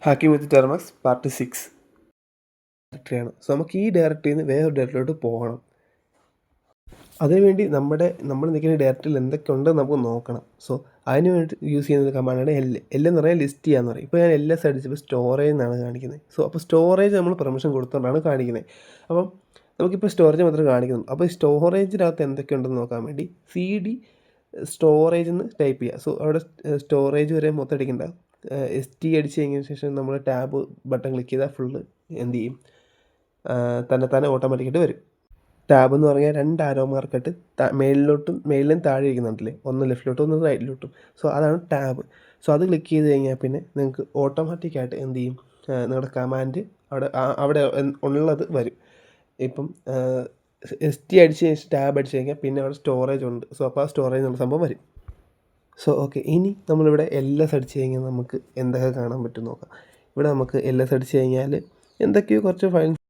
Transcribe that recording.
Hacking വിത്ത് Termux part 6 ഡയറക്ടറിയാണ്. So നമുക്ക് ഈ ഡയറക്ടറിയിൽ നിന്ന് വേറൊരു ഡയറക്ടറിലോട്ട് പോകണം. അതിനുവേണ്ടി നമ്മൾ നിൽക്കുന്ന ഡയറക്ടറിയിൽ എന്തൊക്കെ ഉണ്ടെന്ന് നമുക്ക് നോക്കണം. സോ അതിന് വേണ്ടി യൂസ് ചെയ്യുന്ന കമാൻഡാണ് എന്ന് പറഞ്ഞാൽ ലിസ്റ്റ് ചെയ്യാന്ന് പറയും. ഇപ്പോൾ ഞാൻ LS അടിച്ചപ്പോൾ സ്റ്റോറേജ് എന്നാണ് കാണിക്കുന്നത്. സോ അപ്പോൾ സ്റ്റോറേജ് നമ്മൾ പെർമിഷൻ കൊടുത്തുകൊണ്ടാണ് കാണിക്കുന്നത്. അപ്പം നമുക്കിപ്പോൾ സ്റ്റോറേജ് മാത്രമേ കാണിക്കുന്നു. അപ്പോൾ ഈ സ്റ്റോറേജിനകത്ത് എന്തൊക്കെയുണ്ടെന്ന് നോക്കാൻ വേണ്ടി CD സ്റ്റോറേജ് എന്ന് ടൈപ്പ് ചെയ്യുക. സോ അവിടെ സ്റ്റോറേജ് വരെ മൊത്തം അടിക്കേണ്ട. ST അടിച്ച് കഴിഞ്ഞതിന് ശേഷം നമ്മൾ ടാബ് ബട്ടൺ ക്ലിക്ക് ചെയ്താൽ ഫുള്ള് എന്ത് ചെയ്യും, തന്നെ ഓട്ടോമാറ്റിക്കായിട്ട് വരും. ടാബ് എന്ന് പറഞ്ഞാൽ 2 ആരോ മാർക്കിട്ട് മേളിലും താഴെ ഇരിക്കുന്നുണ്ടല്ലേ, ഒന്ന് ലെഫ്റ്റിലോട്ടും ഒന്ന് റൈറ്റിലോട്ടും. സോ അതാണ് ടാബ്. സോ അത് ക്ലിക്ക് ചെയ്ത് കഴിഞ്ഞാൽ പിന്നെ നിങ്ങൾക്ക് ഓട്ടോമാറ്റിക്കായിട്ട് എന്ത് ചെയ്യും, നിങ്ങളുടെ കമാൻഡ് അവിടെ ഉള്ളത് വരും. ഇപ്പം ST അടിച്ച് കഴിഞ്ഞാൽ ടാബ് അടിച്ച് കഴിഞ്ഞാൽ പിന്നെ അവിടെ സ്റ്റോറേജ് ഉണ്ട്. സോ അപ്പോൾ ആ സ്റ്റോറേജ് എന്നുള്ള സംഭവം വരും. സോ ഓക്കെ, ഇനി നമ്മളിവിടെ LS അടിച്ച് കഴിഞ്ഞാൽ നമുക്ക് എന്തൊക്കെ കാണാൻ പറ്റും നോക്കാം. ഇവിടെ നമുക്ക് LS അടിച്ച് കഴിഞ്ഞാൽ എന്തൊക്കെയോ കുറച്ച് ഫയൽസ്